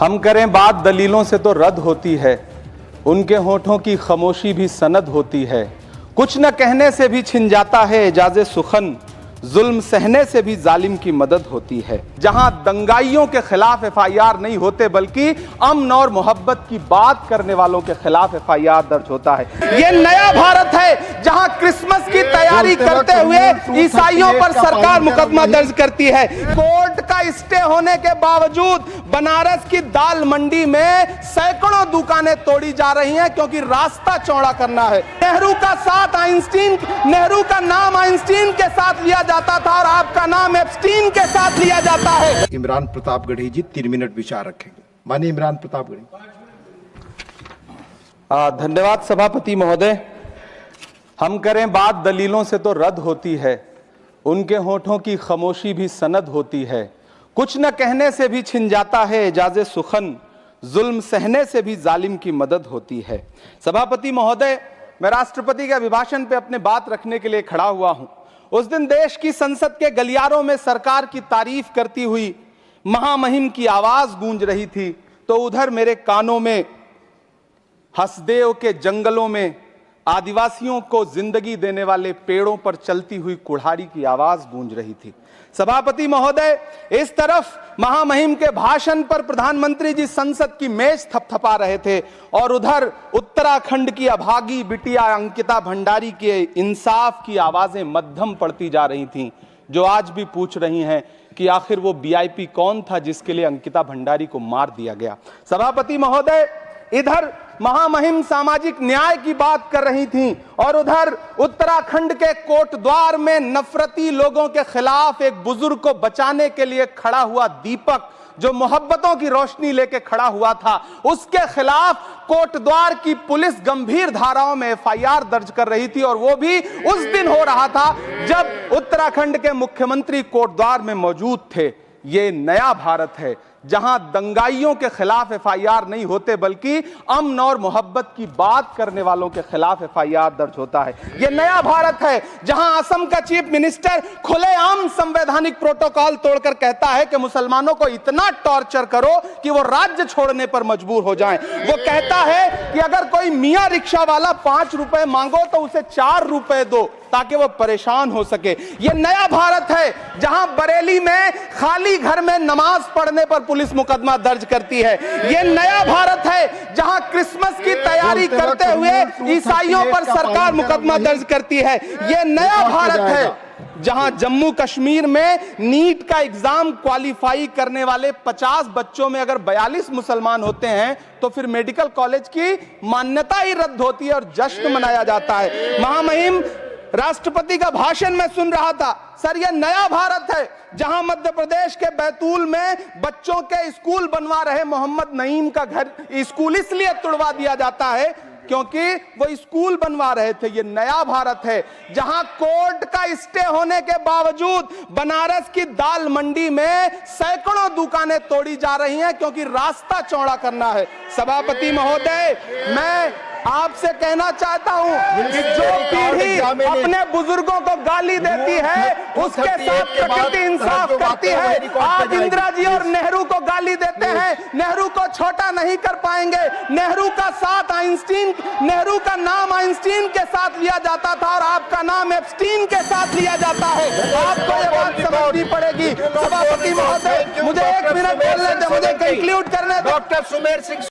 हम करें बात दलीलों से तो रद्द होती है, उनके होठों की खामोशी भी सनद होती है। कुछ न कहने से भी छिन जाता है एजाज़े सुखन, जुल्म सहने से भी जालिम की मदद होती है। जहां दंगाइयों के खिलाफ FIR नहीं होते बल्कि अमन और मोहब्बत की बात करने वालों के खिलाफ FIR दर्ज होता है। ये नया भारत है जहां क्रिसमस की तैयारी करते हुए ईसाइयों पर सरकार मुकदमा दर्ज करती है। कोर्ट का स्टे होने के बावजूद बनारस की दाल मंडी में सैकड़ों दुकानें तोड़ी जा रही हैं क्योंकि रास्ता चौड़ा करना है। नेहरू का नाम आइंस्टीन के साथ लिया जाता था और आपका नाम एप्स्टीन के साथ लिया जाता है। इमरान प्रतापगढ़ी जी 3 मिनट विचार रखेंगे। माननीय इमरान प्रतापगढ़ी। धन्यवाद सभापति महोदय। हम करें बात दलीलों से तो रद्द होती है, उनके होठों की खामोशी भी सनद होती है। कुछ न कहने से भी छिन जाता है एजाज़े सुखन, जुल्म सहने से भी जालिम की मदद होती है। सभापति महोदय, मैं राष्ट्रपति के अभिभाषण पे अपने बात रखने के लिए खड़ा हुआ हूं। उस दिन देश की संसद के गलियारों में सरकार की तारीफ करती हुई महामहिम की आवाज गूंज रही थी, तो उधर मेरे कानों में हसदेव के जंगलों में आदिवासियों को जिंदगी देने वाले पेड़ों पर चलती हुई कुल्हाड़ी की आवाज गूंज रही थी। सभापति महोदय, इस तरफ महामहिम के भाषण पर प्रधानमंत्री जी संसद की मेज थपथपा रहे थे और उधर उत्तराखंड की अभागी बिटिया अंकिता भंडारी के इंसाफ की आवाजें मध्यम पड़ती जा रही थीं, जो आज भी पूछ रही हैं कि आखिर वो VIP कौन था जिसके लिए अंकिता भंडारी को मार दिया गया। सभापति महोदय, इधर महामहिम सामाजिक न्याय की बात कर रही थीं और उधर उत्तराखंड के कोटद्वार में नफरती लोगों के खिलाफ एक बुजुर्ग को बचाने के लिए खड़ा हुआ दीपक, जो मोहब्बतों की रोशनी लेके खड़ा हुआ था, उसके खिलाफ कोटद्वार की पुलिस गंभीर धाराओं में FIR दर्ज कर रही थी और वो भी उस दिन हो रहा था जब उत्तराखंड के मुख्यमंत्री कोटद्वार में मौजूद थे। ये नया भारत है जहां दंगाइयों के खिलाफ FIR नहीं होते बल्कि अमन और मोहब्बत की बात करने वालों के खिलाफ FIR दर्ज होता है। यह नया भारत है जहां असम का चीफ मिनिस्टर खुलेआम संवैधानिक प्रोटोकॉल तोड़कर कहता है कि मुसलमानों को इतना टॉर्चर करो कि वो राज्य छोड़ने पर मजबूर हो जाएं। वो कहता है कि अगर कोई मियां रिक्शा वाला 5 रुपए मांगो तो उसे 4 रुपए दो ताकि वो परेशान हो सके। यह नया भारत है जहां बरेली में खाली घर में नमाज पढ़ने पर पुलिस मुकदमा दर्ज करती है। यह नया भारत है जहां क्रिसमस की तैयारी करते हुए ईसाइयों पर सरकार मुकदमा दर्ज करती है। यह नया भारत है जहां जम्मू कश्मीर में नीट का एग्जाम क्वालिफाई करने वाले 50 बच्चों में अगर 42 मुसलमान होते हैं तो फिर मेडिकल कॉलेज की मान्यता ही रद्द होती है और जश्न मनाया जाता है। महामहिम राष्ट्रपति का भाषण में सुन रहा था। सर, यह नया भारत है जहां मध्य प्रदेश के बैतूल में बच्चों के स्कूल बनवा रहे मोहम्मद नईम का घर स्कूल इसलिए तुड़वा दिया जाता है क्योंकि वो स्कूल बनवा रहे थे। ये नया भारत है जहां कोर्ट का स्टे होने के बावजूद बनारस की दाल मंडी में सैकड़ों दुकानें तोड़ी जा रही हैं क्योंकि रास्ता चौड़ा करना है। सभापति महोदय, मैं आपसे कहना चाहता हूं कि जो पीढ़ी अपने बुजुर्गों को गाली देती है उसके साथ प्रकृति इंसाफ करती है। आप इंदिरा जी और नेहरू को गाली देते हैं, नेहरू को छोटा नहीं कर पाएंगे। नेहरू का नाम आइंस्टीन के साथ लिया जाता था और आपका नाम एप्स्टीन के साथ लिया जाता है। आपको ये बात समझनी पड़ेगी। सभापति महोदय, मुझे 1 मिनट बोलने दें, मुझे कंक्लूड करने दें। डॉक्टर सुमेर सिंह